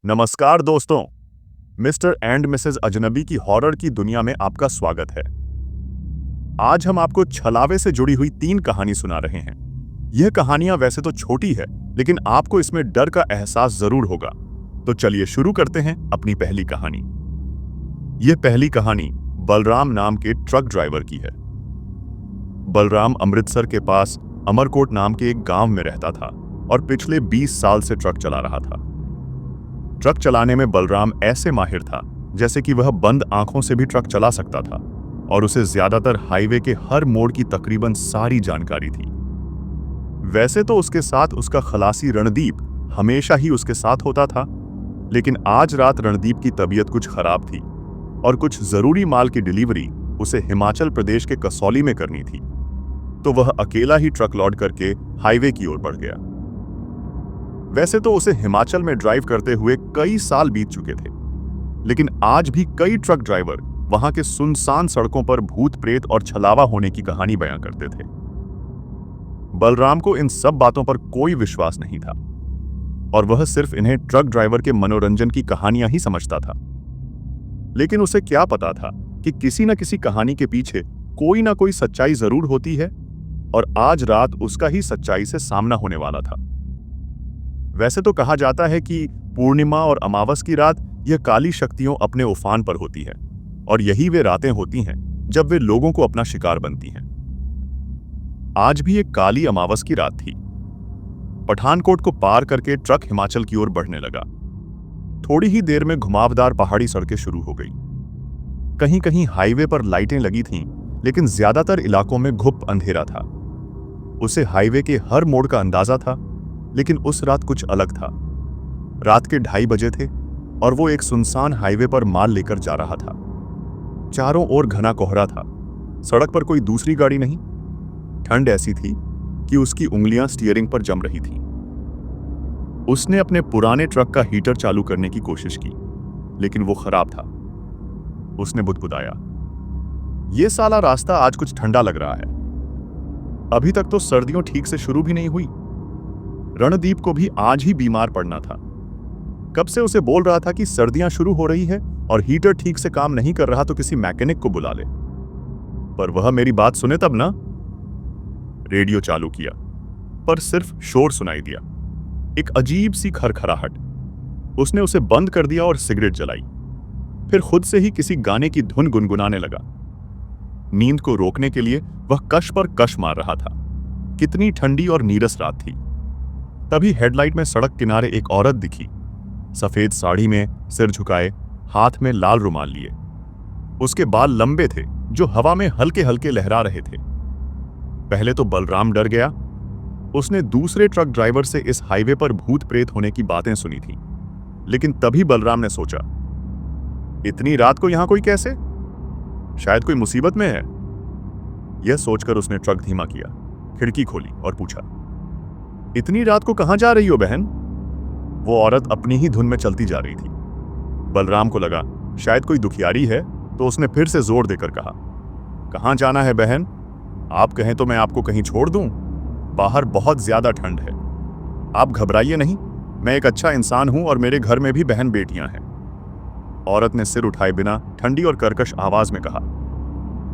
नमस्कार दोस्तों, mister and Mrs अजनबी की हॉरर की दुनिया में आपका स्वागत है। आज हम आपको छलावे से जुड़ी हुई 3 कहानी सुना रहे हैं। यह कहानियां वैसे तो छोटी है, लेकिन आपको इसमें डर का एहसास जरूर होगा। तो चलिए शुरू करते हैं अपनी पहली कहानी। यह पहली कहानी बलराम नाम के ट्रक ड्राइवर की है। बलराम अमृतसर के पास अमरकोट नाम के एक गांव में रहता था और पिछले 20 साल से ट्रक चला रहा था। ट्रक चलाने में बलराम ऐसे माहिर था जैसे कि वह बंद आंखों से भी ट्रक चला सकता था और उसे ज्यादातर हाईवे के हर मोड़ की तकरीबन सारी जानकारी थी। वैसे तो उसके साथ उसका खलासी रणदीप हमेशा ही उसके साथ होता था, लेकिन आज रात रणदीप की तबीयत कुछ खराब थी और कुछ जरूरी माल की डिलीवरी उसे हिमाचल प्रदेश के कसौली में करनी थी, तो वह अकेला ही ट्रक लोड करके हाईवे की ओर बढ़ गया। वैसे तो उसे हिमाचल में ड्राइव करते हुए कई साल बीत चुके थे, लेकिन आज भी कई ट्रक ड्राइवर वहां के सुनसान सड़कों पर भूत प्रेत और छलावा होने की कहानी बयां करते थे। बलराम को इन सब बातों पर कोई विश्वास नहीं था और वह सिर्फ इन्हें ट्रक ड्राइवर के मनोरंजन की कहानियां ही समझता था। लेकिन उसे क्या पता था कि किसी न किसी कहानी के पीछे कोई ना कोई सच्चाई जरूर होती है और आज रात उसका ही सच्चाई से सामना होने वाला था। वैसे तो कहा जाता है कि पूर्णिमा और अमावस की रात यह काली शक्तियों अपने उफान पर होती है और यही वे रातें होती हैं जब वे लोगों को अपना शिकार बनती हैं। आज भी एक काली अमावस की रात थी। पठानकोट को पार करके ट्रक हिमाचल की ओर बढ़ने लगा। थोड़ी ही देर में घुमावदार पहाड़ी सड़कें शुरू हो गई। कहीं कहीं हाईवे पर लाइटें लगी थीं, लेकिन ज्यादातर इलाकों में घुप अंधेरा था। उसे हाईवे के हर मोड़ का अंदाजा था, लेकिन उस रात कुछ अलग था। रात के 2:30 बजे थे और वो एक सुनसान हाईवे पर माल लेकर जा रहा था। चारों ओर घना कोहरा था। सड़क पर कोई दूसरी गाड़ी नहीं। ठंड ऐसी थी कि उसकी उंगलियां स्टीयरिंग पर जम रही थीं। उसने अपने पुराने ट्रक का हीटर चालू करने की कोशिश की, लेकिन वो खराब था। उसने बुदबुदाया, ये साला रास्ता आज कुछ ठंडा लग रहा है। अभी तक तो सर्दियों ठीक से शुरू भी नहीं हुई। रणदीप को भी आज ही बीमार पड़ना था। कब से उसे बोल रहा था कि सर्दियां शुरू हो रही है और हीटर ठीक से काम नहीं कर रहा तो किसी मैकेनिक को बुला ले, पर वह मेरी बात सुने तब ना। रेडियो चालू किया, पर सिर्फ शोर सुनाई दिया, एक अजीब सी खरखराहट। उसने उसे बंद कर दिया और सिगरेट जलाई। फिर खुद से ही किसी गाने की धुन गुनगुनाने लगा। नींद को रोकने के लिए वह कश पर कश मार रहा था। कितनी ठंडी और नीरस रात थी। तभी हेडलाइट में सड़क किनारे एक औरत दिखी, सफेद साड़ी में, सिर झुकाए, हाथ में लाल रुमाल लिए। उसके बाल लंबे थे जो हवा में हल्के हल्के लहरा रहे थे। पहले तो बलराम डर गया। उसने दूसरे ट्रक ड्राइवर से इस हाईवे पर भूत प्रेत होने की बातें सुनी थी, लेकिन तभी बलराम ने सोचा, इतनी रात को यहां कोई कैसे? शायद कोई मुसीबत में है। यह सोचकर उसने ट्रक धीमा किया, खिड़की खोली और पूछा, इतनी रात को कहां जा रही हो बहन? वो औरत अपनी ही धुन में चलती जा रही थी। बलराम को लगा शायद कोई दुखियारी है, तो उसने फिर से जोर देकर कहा, कहां जाना है बहन? आप कहें तो मैं आपको कहीं छोड़ दूं। बाहर बहुत ज्यादा ठंड है। आप घबराइए नहीं, मैं एक अच्छा इंसान हूं और मेरे घर में भी बहन बेटियां हैं। औरत ने सिर उठाए बिना ठंडी और कर्कश आवाज में कहा,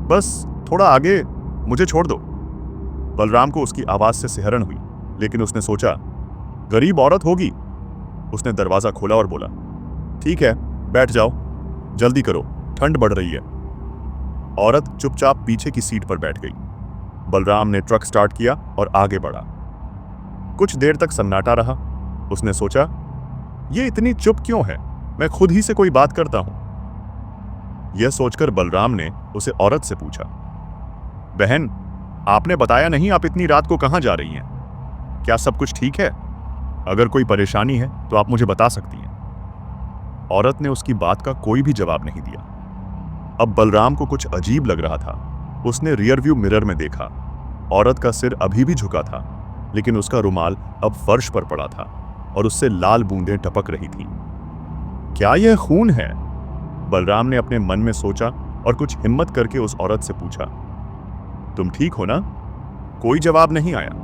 बस थोड़ा आगे, मुझे छोड़ दो। बलराम को उसकी आवाज से सिहरन हुई, लेकिन उसने सोचा, गरीब औरत होगी। उसने दरवाजा खोला और बोला, ठीक है, बैठ जाओ, जल्दी करो, ठंड बढ़ रही है। औरत चुपचाप पीछे की सीट पर बैठ गई। बलराम ने ट्रक स्टार्ट किया और आगे बढ़ा। कुछ देर तक सन्नाटा रहा। उसने सोचा, ये इतनी चुप क्यों है? मैं खुद ही से कोई बात करता हूं। यह सोचकर बलराम ने उसे औरत से पूछा, बहन, आपने बताया नहीं आप इतनी रात को कहां जा रही हैं? क्या सब कुछ ठीक है? अगर कोई परेशानी है तो आप मुझे बता सकती हैं। औरत ने उसकी बात का कोई भी जवाब नहीं दिया। अब बलराम को कुछ अजीब लग रहा था। उसने रियर व्यू मिरर में देखा। औरत का सिर अभी भी झुका था, लेकिन उसका रुमाल अब फर्श पर पड़ा था और उससे लाल बूंदें टपक रही थीं। क्या यह खून है? बलराम ने अपने मन में सोचा और कुछ हिम्मत करके उस औरत से पूछा, तुम ठीक हो ना? कोई जवाब नहीं आया।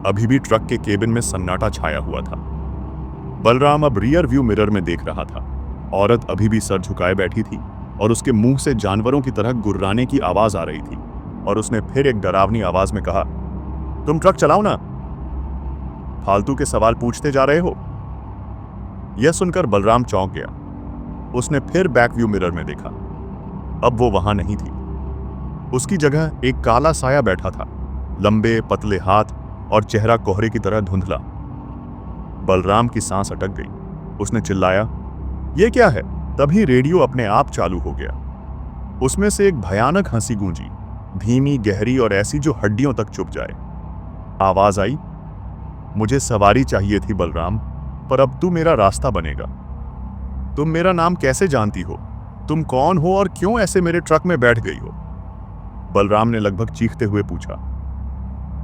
अभी भी ट्रक के केबिन में सन्नाटा छाया हुआ था। बलराम अब रियर व्यू मिरर में देख रहा था। औरत अभी भी सर झुकाए बैठी थी और उसके मुंह से जानवरों की तरह गुर्राने की आवाज आ रही थी। और उसने फिर एक डरावनी आवाज में कहा, तुम ट्रक चलाओ ना, फालतू के सवाल पूछते जा रहे हो। यह सुनकर बलराम चौंक गया। उसने फिर बैक व्यू मिरर में देखा। अब वो वहां नहीं थी। उसकी जगह एक काला साया बैठा था, लंबे पतले हाथ और चेहरा कोहरे की तरह धुंधला। बलराम की सांस अटक गई। उसने चिल्लाया, यह क्या है? तभी रेडियो अपने आप चालू हो गया। उसमें से एक भयानक हंसी गूंजी, धीमी, गहरी और ऐसी जो हड्डियों तक चुभ जाए। आवाज आई, मुझे सवारी चाहिए थी बलराम, पर अब तू मेरा रास्ता बनेगा। तुम मेरा नाम कैसे जानती हो? तुम कौन हो और क्यों ऐसे मेरे ट्रक में बैठ गई हो? बलराम ने लगभग चीखते हुए पूछा।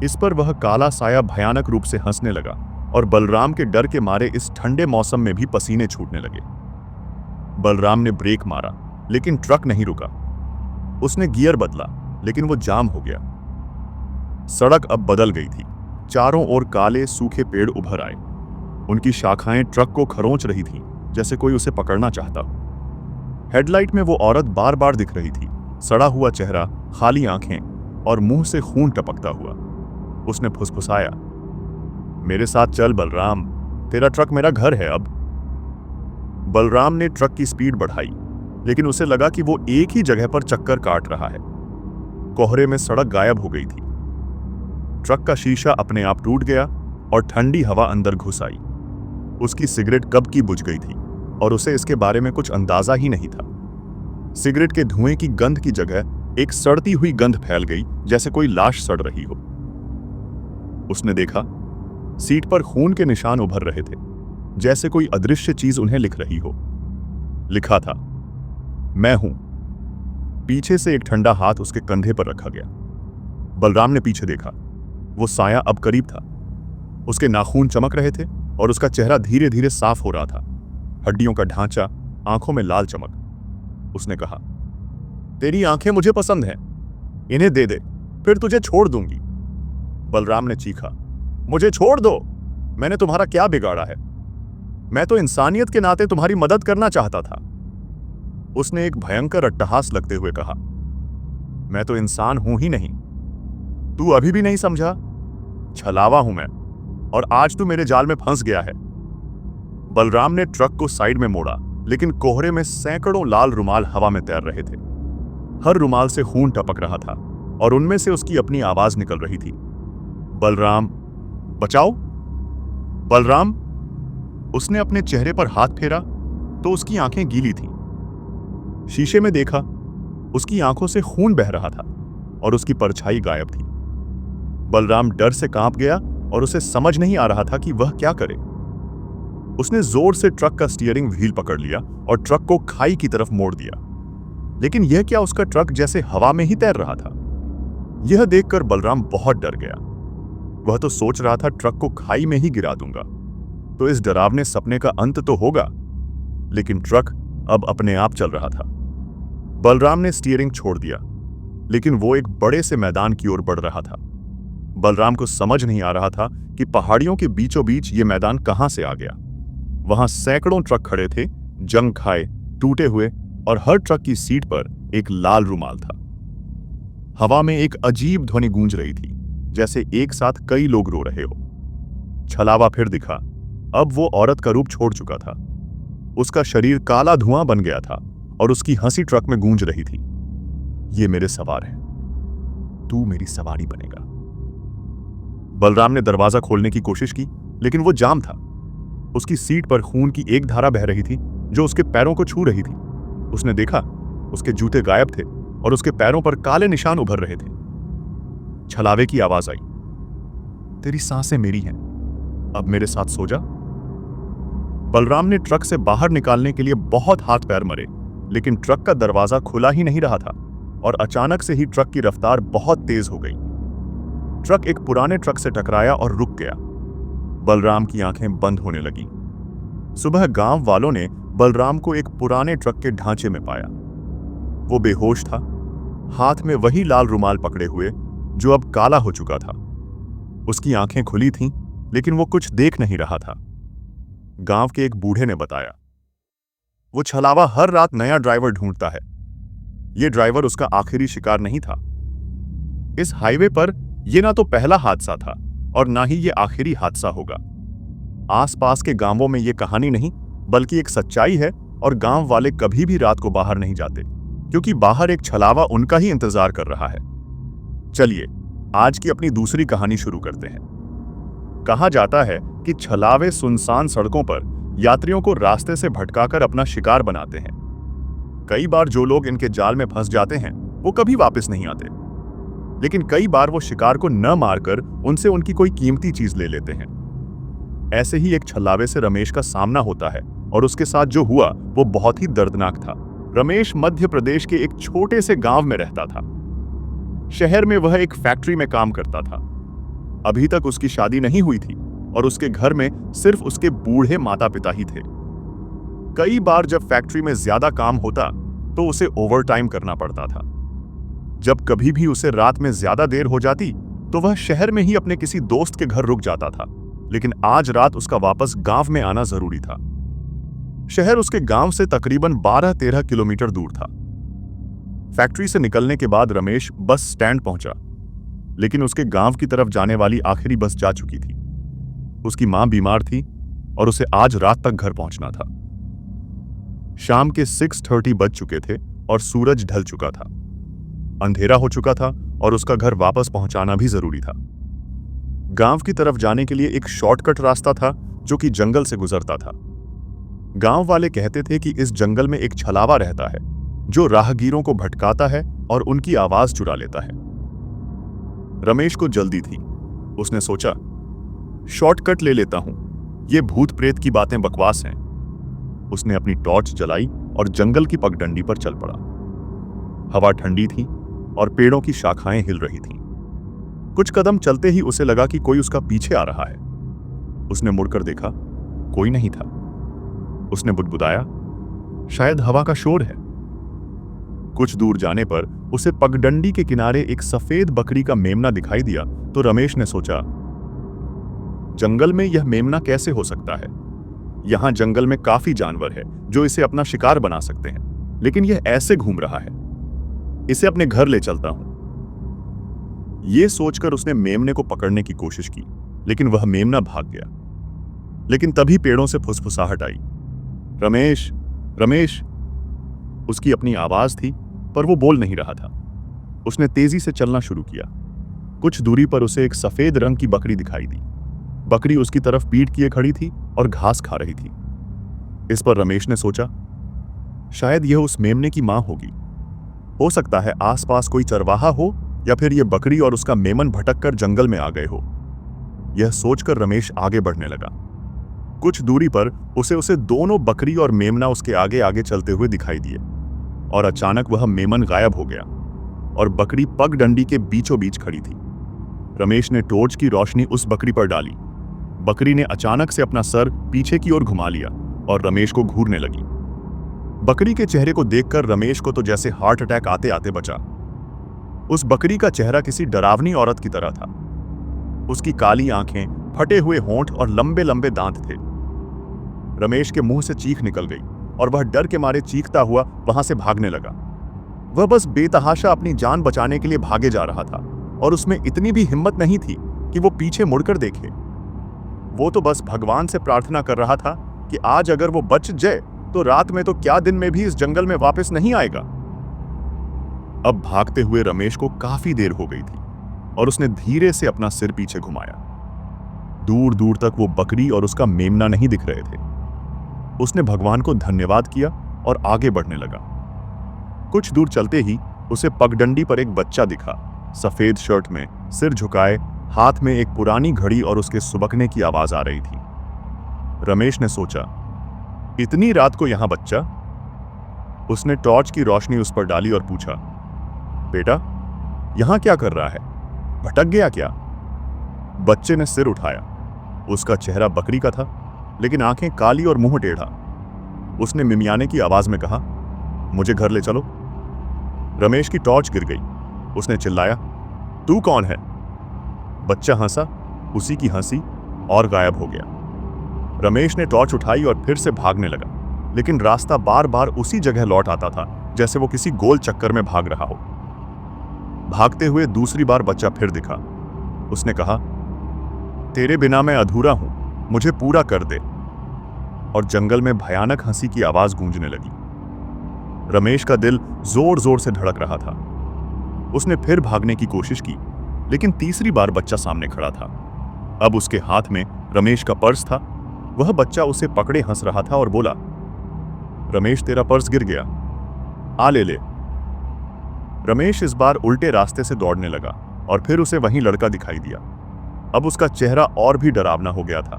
इस पर वह काला साया भयानक रूप से हंसने लगा और बलराम के डर के मारे इस ठंडे मौसम में भी पसीने छूटने लगे। बलराम ने ब्रेक मारा, लेकिन ट्रक नहीं रुका। उसने गियर बदला, लेकिन वो जाम हो गया। सड़क अब बदल गई थी। चारों ओर काले सूखे पेड़ उभर आए। उनकी शाखाएं ट्रक को खरोंच रही थीं, जैसे कोई उसे पकड़ना चाहता हो। हेडलाइट में वो औरत बार बार दिख रही थी, सड़ा हुआ चेहरा, खाली आंखें और मुंह से खून टपकता हुआ। उसने फुसफुसाया, मेरे साथ चल बलराम, तेरा ट्रक मेरा घर है अब। बलराम ने ट्रक की स्पीड बढ़ाई, लेकिन उसे लगा कि वो एक ही जगह पर चक्कर काट रहा है। कोहरे में सड़क गायब हो गई थी। ट्रक का शीशा अपने आप टूट गया और ठंडी हवा अंदर घुस आई। उसकी सिगरेट कब की बुझ गई थी और उसे इसके बारे में कुछ अंदाजा ही नहीं था। सिगरेट के धुएं की गंध की जगह एक सड़ती हुई गंध फैल गई, जैसे कोई लाश सड़ रही हो। उसने देखा, सीट पर खून के निशान उभर रहे थे, जैसे कोई अदृश्य चीज उन्हें लिख रही हो। लिखा था, मैं हूं। पीछे से एक ठंडा हाथ उसके कंधे पर रखा गया। बलराम ने पीछे देखा। वो साया अब करीब था। उसके नाखून चमक रहे थे और उसका चेहरा धीरे धीरे साफ हो रहा था। हड्डियों का ढांचा, आंखों में लाल चमक। उसने कहा, तेरी आंखें मुझे पसंद हैं, इन्हें दे दे, फिर तुझे छोड़ दूंगी। बलराम ने चीखा, मुझे छोड़ दो, मैंने तुम्हारा क्या बिगाड़ा है? मैं तो इंसानियत के नाते तुम्हारी मदद करना चाहता था। उसने एक भयंकर अट्टहास लगते हुए कहा, मैं तो इंसान हूं ही नहीं। तू अभी भी नहीं समझा? छलावा हूं मैं, और आज तू मेरे जाल में फंस गया है। बलराम ने ट्रक को साइड में मोड़ा, लेकिन कोहरे में सैकड़ों लाल रुमाल हवा में तैर रहे थे। हर रुमाल से खून टपक रहा था और उनमें से उसकी अपनी आवाज निकल रही थी, बलराम, बचाओ, बलराम। उसने अपने चेहरे पर हाथ फेरा तो उसकी आंखें गीली थीं। शीशे में देखा, उसकी आंखों से खून बह रहा था और उसकी परछाई गायब थी। बलराम डर से कांप गया और उसे समझ नहीं आ रहा था कि वह क्या करे। उसने जोर से ट्रक का स्टीयरिंग व्हील पकड़ लिया और ट्रक को खाई की तरफ मोड़ दिया। लेकिन यह क्या, उसका ट्रक जैसे हवा में ही तैर रहा था। यह देखकर बलराम बहुत डर गया। वह तो सोच रहा था ट्रक को खाई में ही गिरा दूंगा, तो इस डरावने सपने का अंत तो होगा। लेकिन ट्रक अब अपने आप चल रहा था। बलराम ने स्टीयरिंग छोड़ दिया, लेकिन वो एक बड़े से मैदान की ओर बढ़ रहा था। बलराम को समझ नहीं आ रहा था कि पहाड़ियों के बीचों बीच ये मैदान कहां से आ गया। वहां सैकड़ों ट्रक खड़े थे, जंग खाए, टूटे हुए, और हर ट्रक की सीट पर एक लाल रुमाल था। हवा में एक अजीब ध्वनि गूंज रही थी, जैसे एक साथ कई लोग रो रहे हो। छलावा फिर दिखा। अब वो औरत का रूप छोड़ चुका था। उसका शरीर काला धुआं बन गया था और उसकी हंसी ट्रक में गूंज रही थी, ये मेरे सवार है, तू मेरी सवारी बनेगा। बलराम ने दरवाजा खोलने की कोशिश की, लेकिन वो जाम था। उसकी सीट पर खून की एक धारा बह रही थी जो उसके पैरों को छू रही थी। उसने देखा, उसके जूते गायब थे और उसके पैरों पर काले निशान उभर रहे थे। छलावे की आवाज आई, तेरी सांसें मेरी हैं, अब मेरे साथ सो जा। बलराम ने ट्रक से बाहर निकालने के लिए बहुत हाथ पैर मरे, लेकिन ट्रक का दरवाजा खुला ही नहीं रहा था और अचानक से ही ट्रक की रफ्तार बहुत तेज हो गई। ट्रक एक पुराने ट्रक से टकराया और रुक गया। बलराम की आंखें बंद होने लगीं। सुबह गांव वालों ने बलराम को एक पुराने ट्रक के ढांचे में पाया। वो बेहोश था, हाथ में वही लाल रुमाल पकड़े हुए जो अब काला हो चुका था। उसकी आंखें खुली थीं, लेकिन वो कुछ देख नहीं रहा था। गांव के एक बूढ़े ने बताया। वो छलावा हर रात नया ड्राइवर ढूंढता है। ये ड्राइवर उसका आखिरी शिकार नहीं था। इस हाईवे पर यह ना तो पहला हादसा था और ना ही ये आखिरी हादसा होगा। आसपास के गांवों में यह कहानी नहीं बल्कि एक सच्चाई है और गांव वाले कभी भी रात को बाहर नहीं जाते क्योंकि बाहर एक छलावा उनका ही इंतजार कर रहा है। चलिए आज की अपनी दूसरी कहानी शुरू करते हैं। कहा जाता है कि छलावे सुनसान सड़कों पर यात्रियों को रास्ते से भटकाकर अपना शिकार बनाते हैं। कई बार जो लोग इनके जाल में फंस जाते हैं वो कभी वापस नहीं आते, लेकिन कई बार वो शिकार को न मारकर उनसे उनकी कोई कीमती चीज ले लेते हैं। ऐसे ही एक छलावे से रमेश का सामना होता है और उसके साथ जो हुआ वो बहुत ही दर्दनाक था। रमेश मध्य प्रदेश के एक छोटे से गांव में रहता था। शहर में वह एक फैक्ट्री में काम करता था। अभी तक उसकी शादी नहीं हुई थी और उसके घर में सिर्फ उसके बूढ़े माता पिता ही थे। कई बार जब फैक्ट्री में ज्यादा काम होता तो उसे ओवरटाइम करना पड़ता था। जब कभी भी उसे रात में ज्यादा देर हो जाती तो वह शहर में ही अपने किसी दोस्त के घर रुक जाता था, लेकिन आज रात उसका वापस गांव में आना जरूरी था। शहर उसके गांव से तकरीबन 12-13 किलोमीटर दूर था। फैक्ट्री से निकलने के बाद रमेश बस स्टैंड पहुंचा, लेकिन उसके गांव की तरफ जाने वाली आखिरी बस जा चुकी थी। उसकी मां बीमार थी और उसे आज रात तक घर पहुंचना था। शाम के 6:30 बज चुके थे और सूरज ढल चुका था। अंधेरा हो चुका था और उसका घर वापस पहुंचाना भी जरूरी था। गांव की तरफ जाने के लिए एक शॉर्टकट रास्ता था जो कि जंगल से गुजरता था। गांव वाले कहते थे कि इस जंगल में एक छलावा रहता है जो राहगीरों को भटकाता है और उनकी आवाज चुरा लेता है। रमेश को जल्दी थी। उसने सोचा, शॉर्टकट ले लेता हूं, ये भूत प्रेत की बातें बकवास हैं। उसने अपनी टॉर्च जलाई और जंगल की पगडंडी पर चल पड़ा। हवा ठंडी थी और पेड़ों की शाखाएं हिल रही थीं। कुछ कदम चलते ही उसे लगा कि कोई उसका पीछे आ रहा है। उसने मुड़कर देखा, कोई नहीं था। उसने बुदबुदाया, शायद हवा का शोर है। कुछ दूर जाने पर उसे पगडंडी के किनारे एक सफेद बकरी का मेमना दिखाई दिया तो रमेश ने सोचा, जंगल में यह मेमना कैसे हो सकता है? यहां जंगल में काफी जानवर है जो इसे अपना शिकार बना सकते हैं, लेकिन यह ऐसे घूम रहा है। इसे अपने घर ले चलता हूं। यह सोचकर उसने मेमने को पकड़ने की कोशिश की, लेकिन वह मेमना भाग गया। लेकिन तभी पेड़ों से फुसफुसाहट आई, रमेश, रमेश। उसकी अपनी आवाज थी पर वो बोल नहीं रहा था। उसने तेजी से चलना शुरू किया। कुछ दूरी पर उसे एक सफेद रंग की बकरी दिखाई दी। बकरी उसकी तरफ पीठ किए खड़ी थी और घास खा रही थी। इस पर रमेश ने सोचा, शायद यह उस मेमने की मां होगी। हो सकता है आसपास कोई चरवाहा हो या फिर यह बकरी और उसका मेमन भटक कर जंगल में आ गए हो। यह सोचकर रमेश आगे बढ़ने लगा। कुछ दूरी पर उसे दोनों बकरी और मेमना उसके आगे आगे चलते हुए दिखाई दिए और अचानक वह मेमन गायब हो गया और बकरी पगडंडी के बीचों बीच खड़ी थी। रमेश ने टॉर्च की रोशनी उस बकरी पर डाली। बकरी ने अचानक से अपना सर पीछे की ओर घुमा लिया और रमेश को घूरने लगी। बकरी के चेहरे को देखकर रमेश को तो जैसे हार्ट अटैक आते आते बचा। उस बकरी का चेहरा किसी डरावनी औरत की तरह था। उसकी काली आंखें, फटे हुए होंठ और लंबे लंबे दांत थे। रमेश के मुंह से चीख निकल गई और वह डर के मारे चीखता हुआ वहां से भागने लगा। वह बस बेतहाशा अपनी जान बचाने के लिए भागे जा रहा था और उसमें इतनी भी हिम्मत नहीं थी कि वो पीछे मुड़कर देखे। वो तो बस भगवान से प्रार्थना कर रहा था कि आज अगर वो बच जाए तो रात में तो क्या दिन में भी इस जंगल में वापस नहीं आएगा। अब भागते हुए रमेश को काफी देर हो गई थी और उसने धीरे से अपना सिर पीछे घुमाया। दूर दूर तक वो बकरी और उसका मेमना नहीं दिख रहे थे। उसने भगवान को धन्यवाद किया और आगे बढ़ने लगा। कुछ दूर चलते ही उसे पगडंडी पर एक बच्चा दिखा, सफेद शर्ट में, सिर झुकाए, हाथ में एक पुरानी घड़ी और उसके सुबकने की आवाज आ रही थी। रमेश ने सोचा, इतनी रात को यहां बच्चा? उसने टॉर्च की रोशनी उस पर डाली और पूछा, बेटा यहां क्या कर रहा है? भटक गया क्या? बच्चे ने सिर उठाया। उसका चेहरा बकरी का था, लेकिन आंखें काली और मुंह टेढ़ा। उसने मिमियाने की आवाज में कहा, मुझे घर ले चलो। रमेश की टॉर्च गिर गई। उसने चिल्लाया, तू कौन है? बच्चा हंसा, उसी की हंसी, और गायब हो गया। रमेश ने टॉर्च उठाई और फिर से भागने लगा, लेकिन रास्ता बार बार उसी जगह लौट आता था, जैसे वो किसी गोल चक्कर में भाग रहा हो। भागते हुए दूसरी बार बच्चा फिर दिखा। उसने कहा, तेरे बिना मैं अधूरा हूं, मुझे पूरा कर दे। और जंगल में भयानक हंसी की आवाज गूंजने लगी। रमेश का दिल जोर जोर से धड़क रहा था। उसने फिर भागने की कोशिश की, लेकिन तीसरी बार बच्चा सामने खड़ा था। अब उसके हाथ में रमेश का पर्स था। वह बच्चा उसे पकड़े हंस रहा था और बोला, रमेश तेरा पर्स गिर गया, आ ले ले। रमेश इस बार उल्टे रास्ते से दौड़ने लगा और फिर उसे वहीं लड़का दिखाई दिया। अब उसका चेहरा और भी डरावना हो गया था।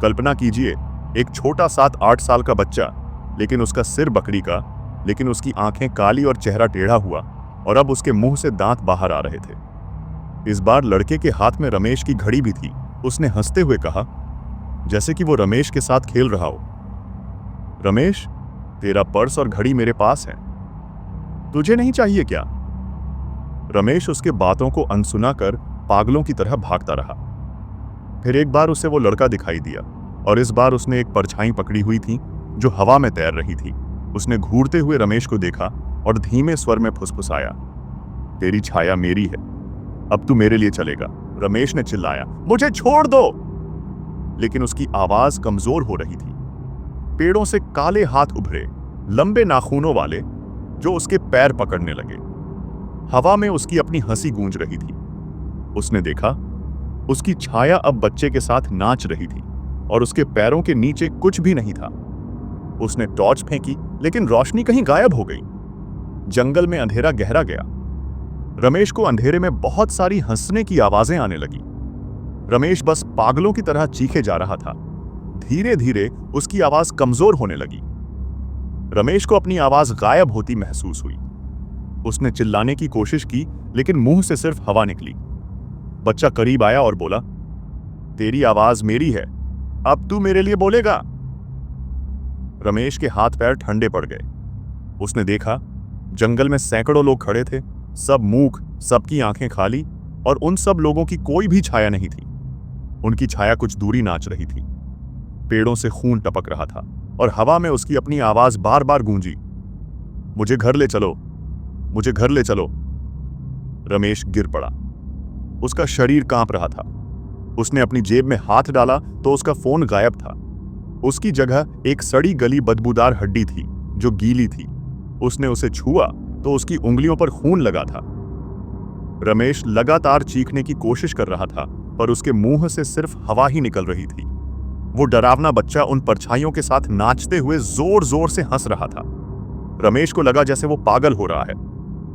कल्पना कीजिए, एक छोटा 7-8 साल का बच्चा, लेकिन उसका सिर बकरी का, लेकिन उसकी आंखें काली और चेहरा टेढ़ा हुआ, और अब उसके मुंह से दांत बाहर आ रहे थे। इस बार लड़के के हाथ में रमेश की घड़ी भी थी। उसने हंसते हुए कहा, जैसे कि वो रमेश के साथ खेल रहा हो, रमेश, तेरा पर्स और घड़ी मेरे पास है, तुझे नहीं चाहिए क्या? रमेश उसके बातों को अनसुना कर पागलों की तरह भागता रहा। फिर एक बार उसे वो लड़का दिखाई दिया, और इस बार उसने एक परछाई पकड़ी हुई थी जो हवा में तैर रही थी। उसने घूरते हुए रमेश को देखा और धीमे स्वर में फुसफुसाया, तेरी छाया मेरी है, अब तू मेरे लिए चलेगा। रमेश ने चिल्लाया, मुझे छोड़ दो, लेकिन उसकी आवाज कमजोर हो रही थी। पेड़ों से काले हाथ उभरे, लंबे नाखूनों वाले, जो उसके पैर पकड़ने लगे। हवा में उसकी अपनी हंसी गूंज रही थी। उसने देखा, उसकी छाया अब बच्चे के साथ नाच रही थी और उसके पैरों के नीचे कुछ भी नहीं था। उसने टॉर्च फेंकी, लेकिन रोशनी कहीं गायब हो गई। जंगल में अंधेरा गहरा गया। रमेश को अंधेरे में बहुत सारी हंसने की आवाजें आने लगी। रमेश बस पागलों की तरह चीखे जा रहा था। धीरे धीरे उसकी आवाज कमजोर होने लगी। रमेश को अपनी आवाज गायब होती महसूस हुई। उसने चिल्लाने की कोशिश की, लेकिन मुंह से सिर्फ हवा निकली। बच्चा करीब आया और बोला, तेरी आवाज मेरी है, अब तू मेरे लिए बोलेगा। रमेश के हाथ पैर ठंडे पड़ गए। उसने देखा, जंगल में सैकड़ों लोग खड़े थे, सब मूक, सबकी आंखें खाली, और उन सब लोगों की कोई भी छाया नहीं थी। उनकी छाया कुछ दूरी नाच रही थी। पेड़ों से खून टपक रहा था और हवा में उसकी अपनी आवाज बार बार गूंजी, मुझे घर ले चलो, मुझे घर ले चलो। रमेश गिर पड़ा। उसका शरीर कांप रहा था। उसने अपनी जेब में हाथ डाला तो उसका फोन गायब था। उसकी जगह एक सड़ी गली बदबूदार हड्डी थी जो गीली थी। उसने उसे छुआ तो उसकी उंगलियों पर खून लगा था। रमेश लगातार चीखने की कोशिश कर रहा था, पर उसके मुंह से सिर्फ हवा ही निकल रही थी। वो डरावना बच्चा उन परछाइयों के साथ नाचते हुए जोर जोर से हंस रहा था। रमेश को लगा जैसे वो पागल हो रहा है।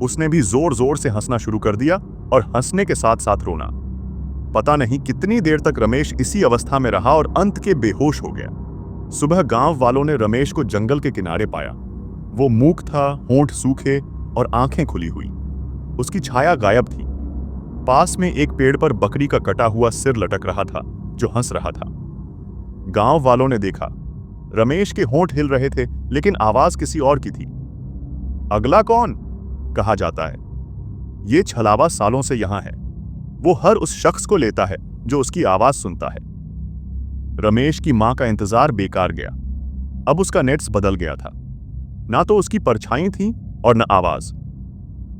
उसने भी जोर जोर से हंसना शुरू कर दिया और हंसने के साथ साथ रोना। पता नहीं कितनी देर तक रमेश इसी अवस्था में रहा और अंत के बेहोश हो गया। सुबह गांव वालों ने रमेश को जंगल के किनारे पाया। वो मूक था, होंठ सूखे और आंखें खुली हुई। उसकी छाया गायब थी। पास में एक पेड़ पर बकरी का कटा हुआ सिर लटक रहा था जो हंस रहा था। गांव वालों ने देखा, रमेश के होंठ हिल रहे थे, लेकिन आवाज किसी और की थी। अगला कौन? कहा जाता है। ये छलावा सालों से यहां है। वो हर उस शख्स को लेता है जो उसकी आवाज सुनता है। रमेश की मां का इंतजार बेकार गया। अब उसका नेट्स बदल गया था। ना तो उसकी परछाई थी और न आवाज,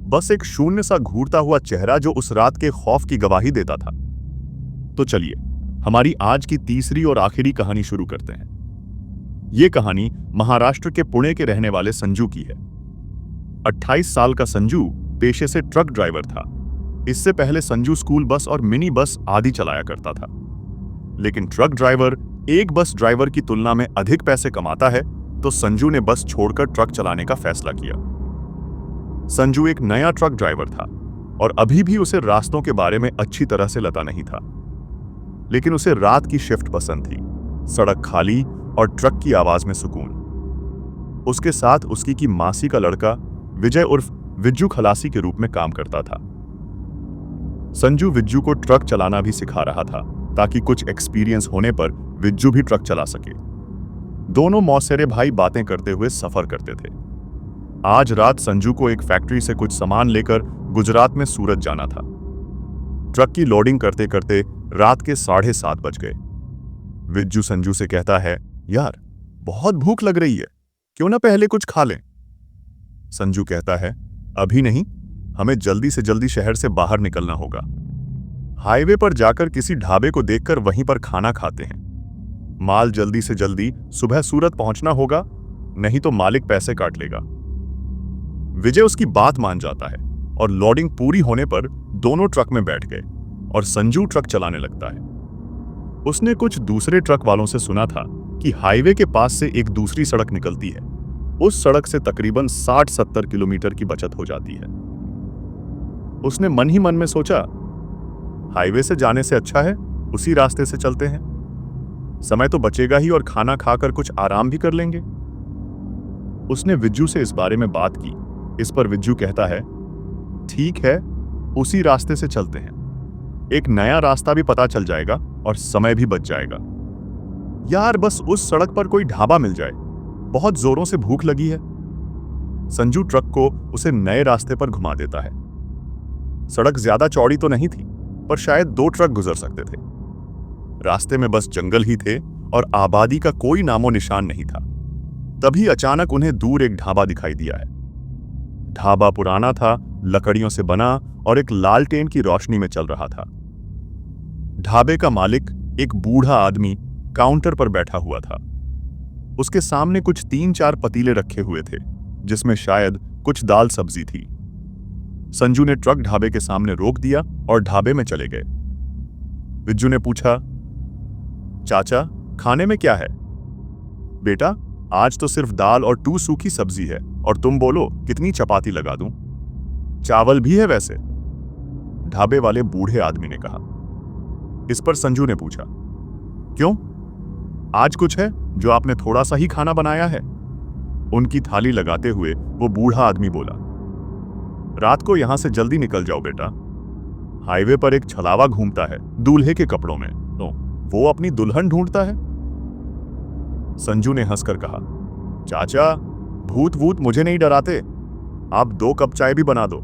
बस एक शून्य सा घूरता हुआ चेहरा जो उस रात के खौफ की गवाही देता था। तो चलिए हमारी आज की तीसरी और आखिरी कहानी शुरू करते हैं। यह कहानी महाराष्ट्र के पुणे के रहने वाले संजू की है। 28 साल का संजू पेशे से ट्रक ड्राइवर था। इससे पहले संजू स्कूल बस और मिनी बस आदि चलाया करता था। लेकिन ट्रक ड्राइवर एक बस ड्राइवर की तुलना में अधिक पैसे कमाता है, तो संजू ने बस छोड़कर ट्रक चलाने का फैसला किया। संजू एक नया ट्रक ड्राइवर था और अभी भी उसे रास्तों के बारे में अच्छी तरह से लता नहीं था। लेकिन उसे रात की शिफ्ट पसंद थी, सड़क खाली और ट्रक की आवाज में सुकून। उसके साथ उसकी की मासी का लड़का विजय उर्फ विज्जू खलासी के रूप में काम करता था। संजू विज्जू को ट्रक चलाना भी सिखा रहा था ताकि कुछ एक्सपीरियंस होने पर विज्जू भी ट्रक चला सके। दोनों मौसेरे भाई बातें करते हुए सफर करते थे। आज रात संजू को एक फैक्ट्री से कुछ सामान लेकर गुजरात में सूरत जाना था। ट्रक की लोडिंग करते करते रात के 7:30 बज गए। विज्जू संजू से कहता है, यार बहुत भूख लग रही है, क्यों ना पहले कुछ खा लें। संजू कहता है, अभी नहीं, हमें जल्दी से जल्दी शहर से बाहर निकलना होगा। हाईवे पर जाकर किसी ढाबे को देखकर वहीं पर खाना खाते हैं। माल जल्दी से जल्दी सुबह सूरत पहुंचना होगा, नहीं तो मालिक पैसे काट लेगा। विजय उसकी बात मान जाता है और लोडिंग पूरी होने पर दोनों ट्रक में बैठ गए और संजू ट्रक चलाने लगता है। उसने कुछ दूसरे ट्रक वालों से सुना था कि हाईवे के पास से एक दूसरी सड़क निकलती है। उस सड़क से तकरीबन 60-70 किलोमीटर की बचत हो जाती है। उसने मन ही मन में सोचा, हाईवे से जाने से अच्छा है उसी रास्ते से चलते हैं, समय तो बचेगा ही और खाना खाकर कुछ आराम भी कर लेंगे। उसने विज्जू से इस बारे में बात की। इस पर विज्जू कहता है, ठीक है, उसी रास्ते से चलते हैं, एक नया रास्ता भी पता चल जाएगा और समय भी बच जाएगा। यार बस उस सड़क पर कोई ढाबा मिल जाए, बहुत जोरों से भूख लगी है। संजू ट्रक को उसे नए रास्ते पर घुमा देता है। सड़क ज्यादा चौड़ी तो नहीं थी, पर शायद 2 ट्रक गुजर सकते थे। रास्ते में बस जंगल ही थे और आबादी का कोई नामो निशान नहीं था। तभी अचानक उन्हें दूर एक ढाबा दिखाई दिया है। ढाबा पुराना था, लकड़ियों से बना और एक लालटेन की रोशनी में चल रहा था। ढाबे का मालिक एक बूढ़ा आदमी काउंटर पर बैठा हुआ था। उसके सामने कुछ 3-4 पतीले रखे हुए थे, जिसमें शायद कुछ दाल सब्जी थी। संजू ने ट्रक ढाबे के सामने रोक दिया और ढाबे में चले गए। विज्जू ने पूछा, चाचा खाने में क्या है? बेटा आज तो सिर्फ दाल और 2 सूखी सब्जी है, और तुम बोलो कितनी चपाती लगा दूं? चावल भी है वैसे, ढाबे वाले बूढ़े आदमी ने कहा। इस पर संजू ने पूछा, क्यों, आज कुछ है जो आपने थोड़ा सा ही खाना बनाया है? उनकी थाली लगाते हुए वो बूढ़ा आदमी बोला, रात को यहां से जल्दी निकल जाओ बेटा, हाईवे पर एक छलावा घूमता है दूल्हे के कपड़ों में, तो वो अपनी दुल्हन ढूंढता है। संजू ने हंसकर कहा, चाचा भूत वूत मुझे नहीं डराते, आप 2 कप चाय भी बना दो,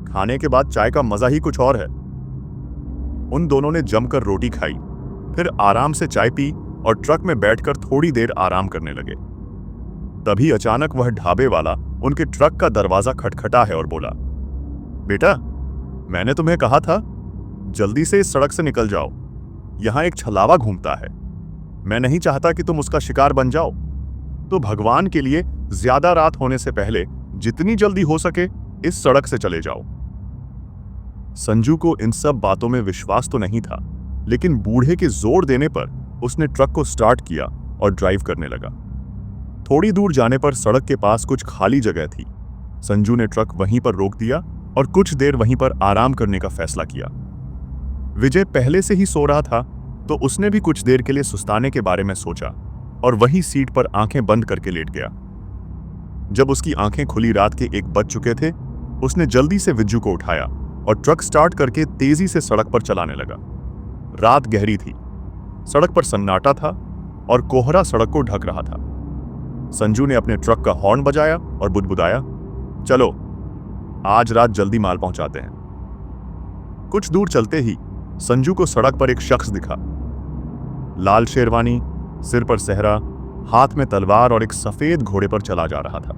खाने के बाद चाय का मजा ही कुछ और है। उन दोनों ने जमकर रोटी खाई, फिर आराम से चाय पी और ट्रक में बैठकर थोड़ी देर आराम करने लगे। तभी अचानक वह ढाबे वाला उनके ट्रक का दरवाजा खटखटा है और बोला, बेटा मैंने तुम्हें कहा था जल्दी से इस सड़क से निकल जाओ, यहां एक छलावा घूमता है, मैं नहीं चाहता कि तुम उसका शिकार बन जाओ, तो भगवान के लिए ज्यादा रात होने से पहले जितनी जल्दी हो सके इस सड़क से चले जाओ। संजू को इन सब बातों में विश्वास तो नहीं था, लेकिन बूढ़े के जोर देने पर उसने ट्रक को स्टार्ट किया और ड्राइव करने लगा। थोड़ी दूर जाने पर सड़क के पास कुछ खाली जगह थी। संजू ने ट्रक वहीं पर रोक दिया और कुछ देर वहीं पर आराम करने का फैसला किया। विजय पहले से ही सो रहा था, तो उसने भी कुछ देर के लिए सुस्ताने के बारे में सोचा और वही सीट पर आंखें बंद करके लेट गया। जब उसकी आंखें खुली रात के 1 बज चुके थे, उसने जल्दी से विज्जू को उठाया और ट्रक स्टार्ट करके तेजी से सड़क पर चलाने लगा। रात गहरी थी, सड़क पर सन्नाटा था और कोहरा सड़क को ढक रहा था। संजू ने अपने ट्रक का हॉर्न बजाया और बुदबुदाया, चलो आज रात जल्दी माल पहुंचाते हैं। कुछ दूर चलते ही संजू को सड़क पर एक शख्स दिखा। लाल शेरवानी, सिर पर सेहरा, हाथ में तलवार और एक सफेद घोड़े पर चला जा रहा था।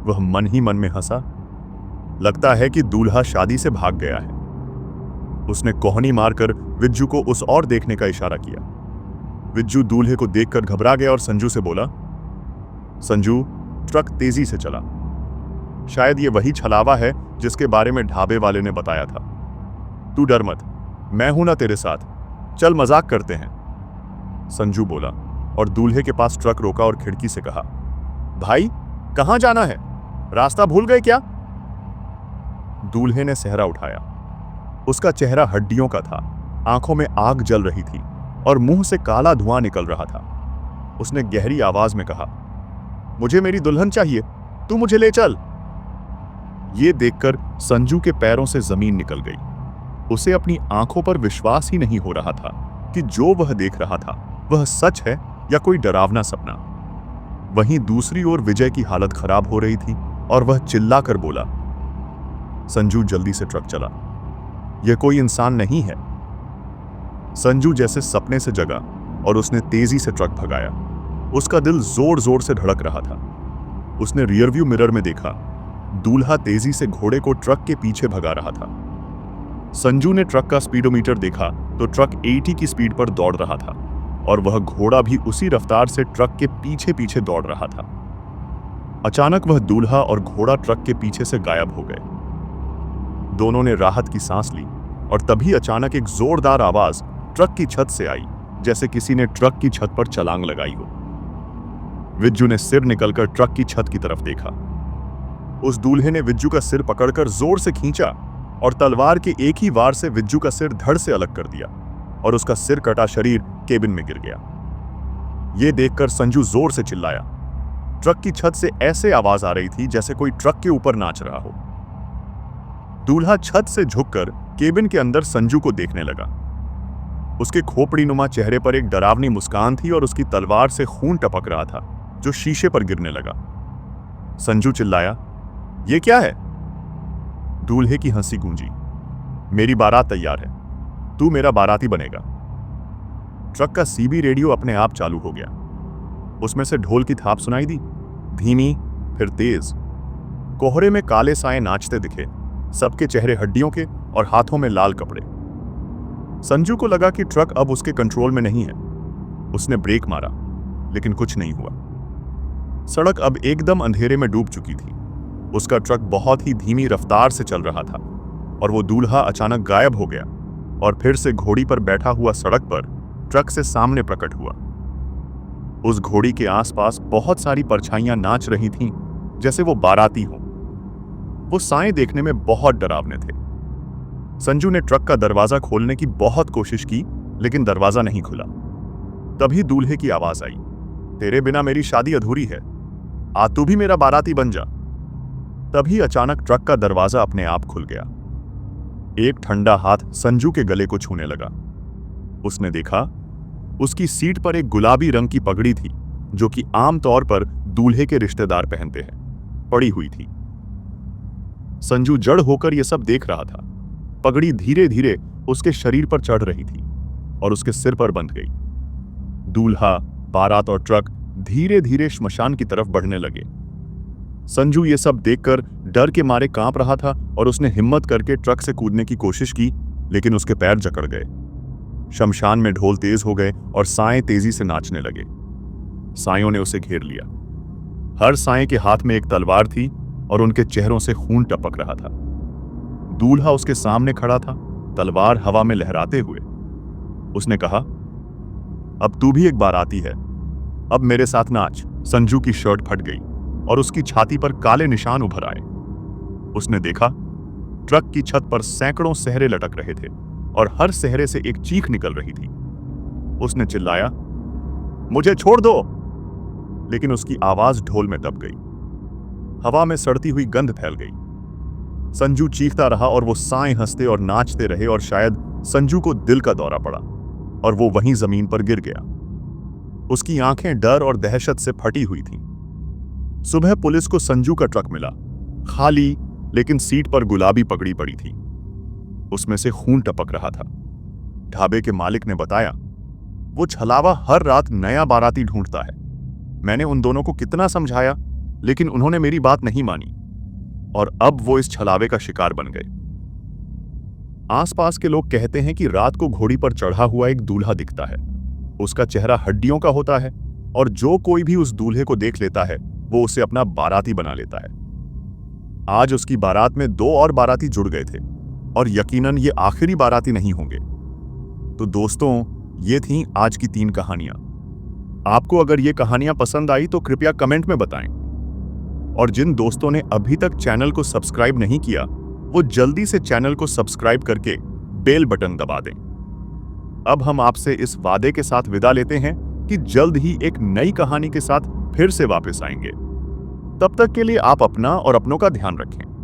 वह मन ही मन में हंसा, लगता है कि दूल्हा शादी से भाग गया है। उसने कोहनी मारकर विज्जू को उस ओर देखने का इशारा किया। विज्जू दूल्हे को देखकर घबरा गया और संजू से बोला, संजू ट्रक तेजी से चला, शायद ये वही छलावा है जिसके बारे में ढाबे वाले ने बताया था। तू डर मत, मैं हूं ना तेरे साथ, चल मजाक करते हैं, संजू बोला और दूल्हे के पास ट्रक रोका और खिड़की से कहा, भाई कहां जाना है, रास्ता भूल गए क्या? दूल्हे ने सेहरा उठाया। उसका चेहरा हड्डियों का था, आंखों में आग जल रही थी और मुंह से काला धुआं निकल रहा था। उसने गहरी आवाज में कहा, मुझे मेरी दुल्हन चाहिए, तू मुझे ले चल। यह देखकर संजू के पैरों से जमीन निकल गई। उसे अपनी आंखों पर विश्वास ही नहीं हो रहा था कि जो वह देख रहा था वह सच है या कोई डरावना सपना। वहीं दूसरी ओर विजय की हालत खराब हो रही थी और वह चिल्लाकर बोला, संजू जल्दी से ट्रक चला, यह कोई इंसान नहीं है। संजू जैसे सपने से जगा और उसने तेजी से ट्रक भगाया। उसका दिल जोर जोर से धड़क रहा था। उसने रियरव्यू मिरर में देखा, दूल्हा तेजी से घोड़े को ट्रक के पीछे भगा रहा था। संजू ने ट्रक का स्पीडोमीटर देखा तो ट्रक 80 की स्पीड पर दौड़ रहा था और वह घोड़ा भी उसी रफ्तार से ट्रक के पीछे पीछे दौड़ रहा था। अचानक वह दूल्हा और घोड़ा ट्रक के पीछे से गायब हो गए। दोनों ने राहत की सांस ली और तभी अचानक एक जोरदार आवाज ट्रक की छत से आई, जैसे किसी ने ट्रक की छत पर छलांग लगाई हो। विज्जू ने सिर निकलकर ट्रक की छत की तरफ देखा। उस दूल्हे ने विज्जू का सिर पकड़कर जोर से खींचा और तलवार के एक ही वार से विज्जू का सिर धड़ से अलग कर दिया और उसका सिर कटा शरीर केबिन में गिर गया। यह देखकर संजू जोर से चिल्लाया। ट्रक की छत से ऐसे आवाज आ रही थी जैसे कोई ट्रक के ऊपर नाच रहा हो। दूल्हा छत से झुककर केबिन के अंदर संजू को देखने लगा। उसके खोपड़ी नुमा चेहरे पर एक डरावनी मुस्कान थी और उसकी तलवार से खून टपक रहा था जो शीशे पर गिरने लगा। संजू चिल्लाया, "यह क्या है?" दूल्हे की हंसी गूंजी, "मेरी बारात तैयार है, तू मेरा बाराती बनेगा।" ट्रक का सीबी रेडियो अपने आप चालू हो गया। उसमें से ढोल की थाप सुनाई दी, धीमी फिर तेज। कोहरे में काले साए नाचते दिखे, सबके चेहरे हड्डियों के और हाथों में लाल कपड़े। संजू को लगा कि ट्रक अब उसके कंट्रोल में नहीं है। उसने ब्रेक मारा, लेकिन कुछ नहीं हुआ। सड़क अब एकदम अंधेरे में डूब चुकी थी। उसका ट्रक बहुत ही धीमी रफ्तार से चल रहा था और वो दूल्हा अचानक गायब हो गया और फिर से घोड़ी पर बैठा हुआ सड़क पर ट्रक से सामने प्रकट हुआ। उस घोड़ी के आसपास बहुत सारी परछाइयां नाच रही थीं, जैसे वो बाराती हो। वो साए देखने में बहुत डरावने थे। संजू ने ट्रक का दरवाजा खोलने की बहुत कोशिश की, लेकिन दरवाजा नहीं खुला। तभी दूल्हे की आवाज आई, "तेरे बिना मेरी शादी अधूरी है, आ तू भी मेरा बाराती बन जा।" तभी अचानक ट्रक का दरवाजा अपने आप खुल गया। एक ठंडा हाथ संजू के गले को छूने लगा। उसने देखा, उसकी सीट पर एक गुलाबी रंग की पगड़ी थी, जो कि आमतौर पर दूल्हे के रिश्तेदार पहनते हैं, पड़ी हुई थी। संजू जड़ होकर यह सब देख रहा था। पगड़ी धीरे धीरे उसके शरीर पर चढ़ रही थी और उसके सिर पर बंध गई। दूल्हा, बारात और ट्रक धीरे धीरे श्मशान की तरफ बढ़ने लगे। संजू ये सब देखकर डर के मारे कांप रहा था और उसने हिम्मत करके ट्रक से कूदने की कोशिश की, लेकिन उसके पैर जकड़ गए। शमशान में ढोल तेज हो गए और साए तेजी से नाचने लगे। सायों ने उसे घेर लिया। हर साए के हाथ में एक तलवार थी और उनके चेहरों से खून टपक रहा था। दूल्हा उसके सामने खड़ा था, तलवार हवा में लहराते हुए। उसने कहा, "अब तू भी एक बाराती है, अब मेरे साथ नाच।" संजू की शर्ट फट गई और उसकी छाती पर काले निशान उभर आए। उसने देखा, ट्रक की छत पर सैकड़ों सेहरे लटक रहे थे और हर सेहरे से एक चीख निकल रही थी। उसने चिल्लाया, "मुझे छोड़ दो!" लेकिन उसकी आवाज ढोल में दब गई। हवा में सड़ती हुई गंध फैल गई। संजू चीखता रहा और वो साए हंसते और नाचते रहे और शायद संजू को दिल का दौरा पड़ा और वो वहीं जमीन पर गिर गया। उसकी आंखें डर और दहशत से फटी हुई थीं। सुबह पुलिस को संजू का ट्रक मिला, खाली, लेकिन सीट पर गुलाबी पगड़ी पड़ी थी। उसमें से खून टपक रहा था। ढाबे के मालिक ने बताया, "वो छलावा हर रात नया बाराती ढूंढता है। मैंने उन दोनों को कितना समझाया, लेकिन उन्होंने मेरी बात नहीं मानी और अब वो इस छलावे का शिकार बन गए।" आसपास के लोग कहते हैं कि रात को घोड़ी पर चढ़ा हुआ एक दूल्हा दिखता है। उसका चेहरा हड्डियों का होता है और जो कोई भी उस दूल्हे को देख लेता है वो उसे अपना बाराती बना लेता है। आज उसकी बारात में 2 और बाराती जुड़ गए थे और यकीनन ये आखिरी बाराती नहीं होंगे। तो दोस्तों, ये थीं आज की 3 कहानियां। आपको अगर ये कहानियां पसंद आई तो कृपया कमेंट में बताएं और जिन दोस्तों ने अभी तक चैनल को सब्सक्राइब नहीं किया वो जल्दी से चैनल को सब्सक्राइब करके बेल बटन दबा दें। अब हम आपसे इस वादे के साथ विदा लेते हैं कि जल्द ही एक नई कहानी के साथ फिर से वापस आएंगे। तब तक के लिए आप अपना और अपनों का ध्यान रखें।